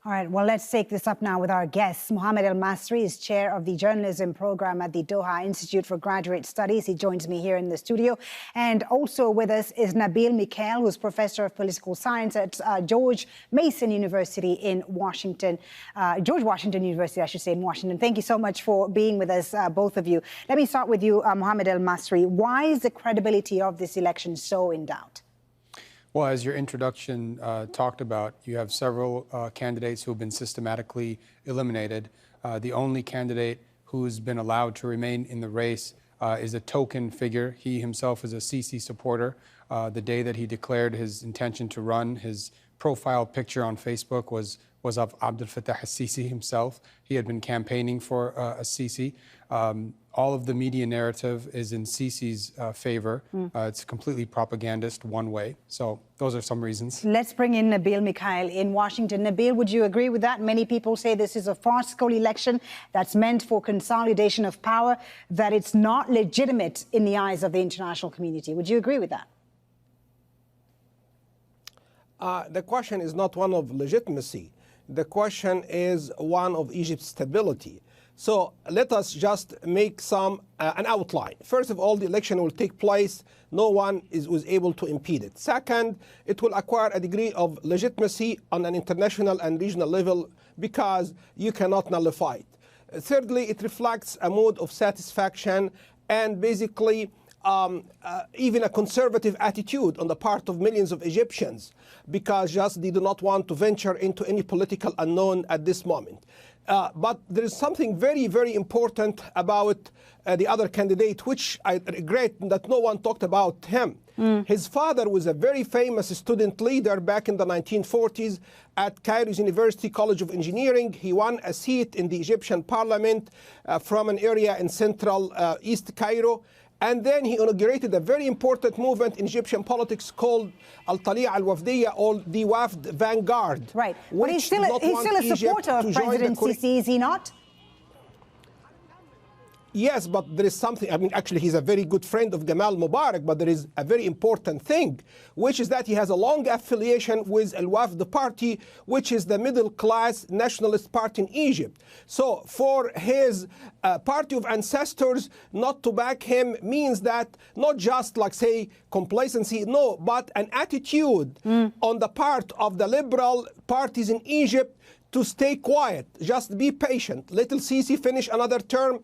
All right, well, let's take this up now with our guests. Mohamad Elmasry is chair of the journalism program at the Doha Institute for Graduate Studies. He joins me here in the studio. And also with us is Nabil Mikhail, who's professor of political science at George Mason University in Washington. George Washington University, I should say, in Washington. Thank you so much for being with us, both of you. Let me start with you, Mohamad Elmasry. Why is the credibility of this election so in doubt? Well, as your introduction talked about, you have several candidates who have been systematically eliminated. The only candidate who's been allowed to remain in the race is a token figure. He himself is a Sisi supporter. The day that he declared his intention to run, his profile picture on Facebook was of Abdel Fattah al-Sisi himself. He had been campaigning for al-Sisi. All of the media narrative is in Sisi's favor. It's completely propagandist one way. So those are some reasons. Let's bring in Nabil Mikhail in Washington. Nabil, would you agree with that? Many people say this is a farcical election that's meant for consolidation of power, that it's not legitimate in the eyes of the international community. Would you agree with that? The question is not one of legitimacy. The question is one of Egypt's stability. So let us just make an outline. First of all, the election will take place. No one was able to impede it. Second, it will acquire a degree of legitimacy on an international and regional level because you cannot nullify it. Thirdly, it reflects a mood of satisfaction and basically even a conservative attitude on the part of millions of Egyptians because just they do not want to venture into any political unknown at this moment. But there is something very, very important about the other candidate, which I regret that no one talked about him. His father was a very famous student leader back in the 1940s at Cairo's University College of Engineering. He won a seat in the Egyptian parliament from an area in central East Cairo. And then he inaugurated a very important movement in Egyptian politics called Al-Tali'a al-Wafdiyya, or the Wafd Vanguard. Right. But he's still a supporter of President Sisi, is he not? Yes, but there is something, I mean, actually, he's a very good friend of Gamal Mubarak, but there is a very important thing, which is that he has a long affiliation with Al-Wafd party, which is the middle-class nationalist party in Egypt. So for his party of ancestors not to back him means that not just, like, say, complacency, no, but an attitude on the part of the liberal parties in Egypt to stay quiet, just be patient. Let Sisi finish another term,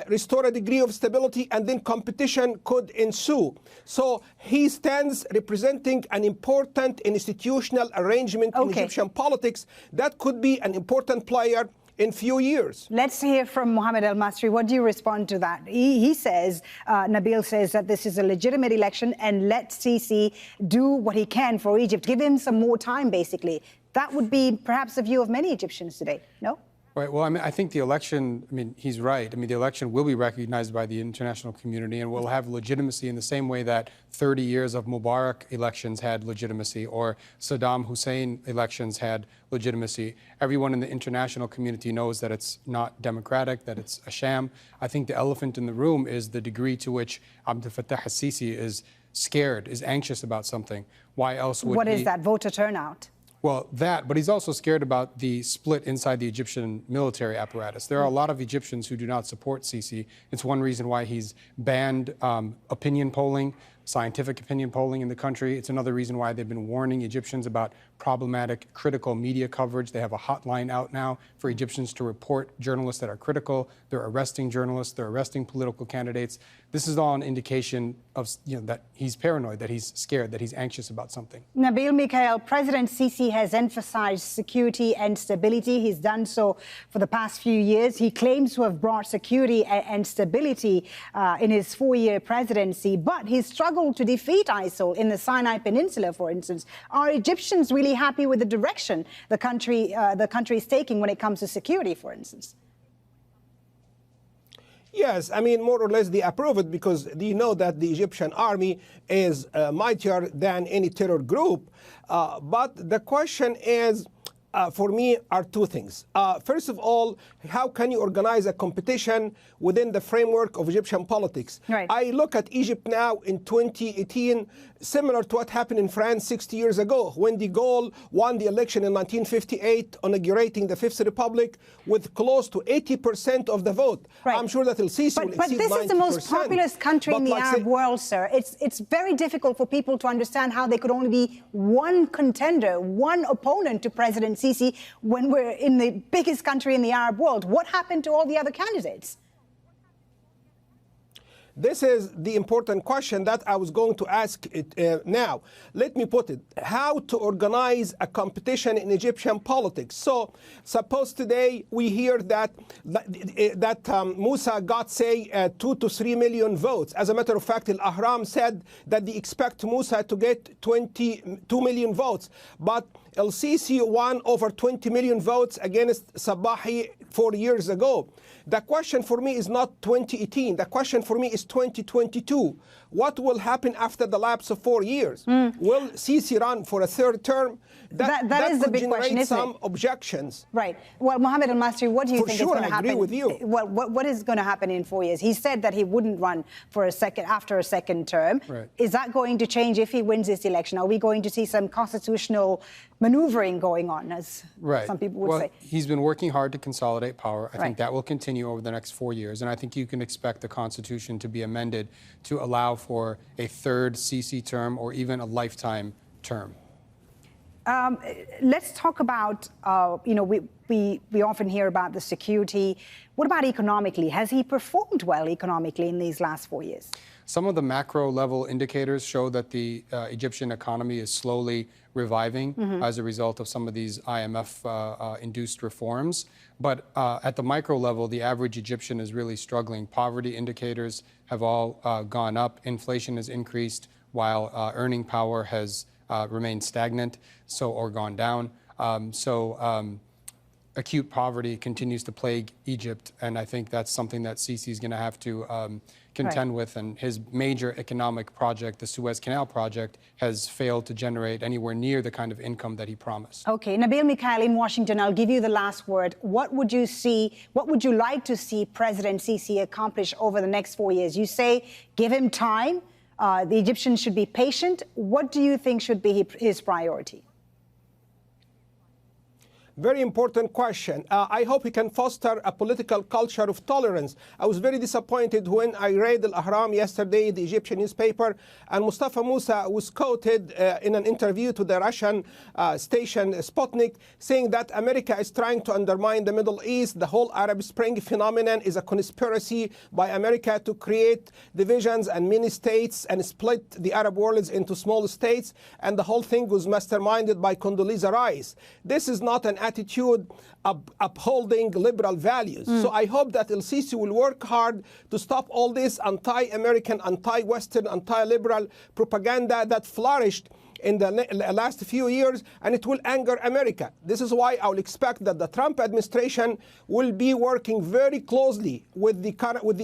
restore a degree of stability, and then competition could ensue. So he stands representing an important institutional arrangement in Egyptian politics that could be an important player in few years. Let's hear from Mohamad Elmasry. What do you respond to that? He says, Nabil says that this is a legitimate election and let Sisi do what he can for Egypt. Give him some more time, basically. That would be perhaps the view of many Egyptians today, no? Right. Well, I mean, I think the election, I mean, he's right. I mean, the election will be recognized by the international community and will have legitimacy in the same way that 30 years of Mubarak elections had legitimacy or Saddam Hussein elections had legitimacy. Everyone in the international community knows that it's not democratic, that it's a sham. I think the elephant in the room is the degree to which Abdel Fattah al-Sisi is scared, is anxious about something. Why else would What is that, voter turnout? Well, that, but he's also scared about the split inside the Egyptian military apparatus. There are a lot of Egyptians who do not support Sisi. It's one reason why he's banned opinion polling, scientific opinion polling in the country. It's another reason why they've been warning Egyptians about problematic, critical media coverage. They have a hotline out now for Egyptians to report journalists that are critical. They're arresting journalists. They're arresting political candidates. This is all an indication of, that he's paranoid, that he's scared, that he's anxious about something. Nabil Mikhail, President Sisi has emphasized security and stability. He's done so for the past few years. He claims to have brought security and stability in his 4-year presidency, but he's struggled to defeat ISIL in the Sinai Peninsula, for instance. Are Egyptians really happy with the direction the country is taking when it comes to security, for instance? Yes, I mean, more or less they approve it because they know that the Egyptian army is mightier than any terror group. But the question is, for me, are two things. First of all, how can you organize a competition within the framework of Egyptian politics? Right. I look at Egypt now in 2018, similar to what happened in France 60 years ago, when de Gaulle won the election in 1958, inaugurating the Fifth Republic with close to 80% of the vote. Right. I'm sure that El-Sisi will exceed 90%. But this is the most populous country in the Arab world, sir. It's very difficult for people to understand how there could only be one contender, one opponent to President Sisi when we're in the biggest country in the Arab world. What happened to all the other candidates? This is the important question that I was going to ask now. Let me put it, how to organize a competition in Egyptian politics. So suppose today we hear that Musa got, say, 2 to 3 million votes. As a matter of fact, Al-Ahram said that they expect Musa to get 22 million votes. But El-Sisi won over 20 million votes against Sabahi 4 years ago. The question for me is not 2018. The question for me is 2022. What will happen after the lapse of 4 years? Will Sisi run for a third term? That is the big question, isn't it? Some objections. Right. Well, Mohamad Elmasry, what do you think is going to happen? I agree with you. Well, what is going to happen in 4 years? He said that he wouldn't run for after a second term. Right. Is that going to change if he wins this election? Are we going to see some constitutional maneuvering going on, as some people would say? He's been working hard to consolidate power. I think that will continue over the next 4 years. And I think you can expect the Constitution to be amended to allow for a third Sisi term or even a lifetime term. Let's talk about, we often hear about the security. What about economically? Has he performed well economically in these last 4 years? Some of the macro level indicators show that the Egyptian economy is slowly reviving as a result of some of these IMF induced reforms. But at the micro level, the average Egyptian is really struggling. Poverty indicators have all gone up. Inflation has increased while earning power has remained stagnant or gone down. Acute poverty continues to plague Egypt, and I think that's something that Sisi is going to have to contend with. And his major economic project, the Suez Canal project, has failed to generate anywhere near the kind of income that he promised. Okay, Nabil Mikhail in Washington, I'll give you the last word. What would you like to see President Sisi accomplish over the next 4 years? You say give him time. The Egyptians should be patient. What do you think should be his priority? Very important question. I hope he can foster a political culture of tolerance. I was very disappointed when I read Al-Ahram yesterday, the Egyptian newspaper, and Mustafa Musa was quoted in an interview to the Russian station Sputnik, saying that America is trying to undermine the Middle East. The whole Arab Spring phenomenon is a conspiracy by America to create divisions and mini states and split the Arab world into small states. And the whole thing was masterminded by Condoleezza Rice. This is not an attitude upholding liberal values. So I hope that El-Sisi will work hard to stop all this anti-American, anti-Western, anti-liberal propaganda that flourished in the last few years, and it will anger America. This is why I will expect that the Trump administration will be working very closely with the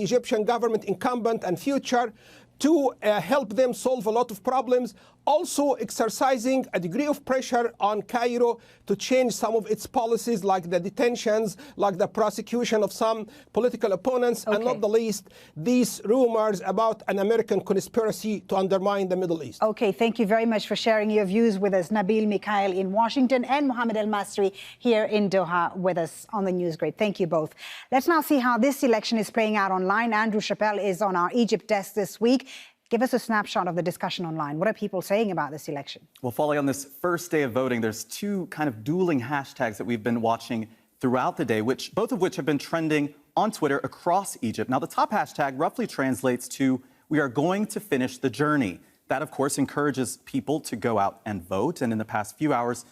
Egyptian government, incumbent and future, to help them solve a lot of problems, also exercising a degree of pressure on Cairo to change some of its policies, like the detentions, like the prosecution of some political opponents, and not the least, these rumors about an American conspiracy to undermine the Middle East. Okay, thank you very much for sharing your views with us. Nabil Mikhail in Washington and Mohamad Elmasry here in Doha with us on the News Grid. Thank you both. Let's now see how this election is playing out online. Andrew Chappell is on our Egypt desk this week. Give us a snapshot of the discussion online. What are people saying about this election? Well, following on this first day of voting, there's two kind of dueling hashtags that we've been watching throughout the day, both of which have been trending on Twitter across Egypt. Now, the top hashtag roughly translates to, "We are going to finish the journey." That, of course, encourages people to go out and vote. And in the past few hours,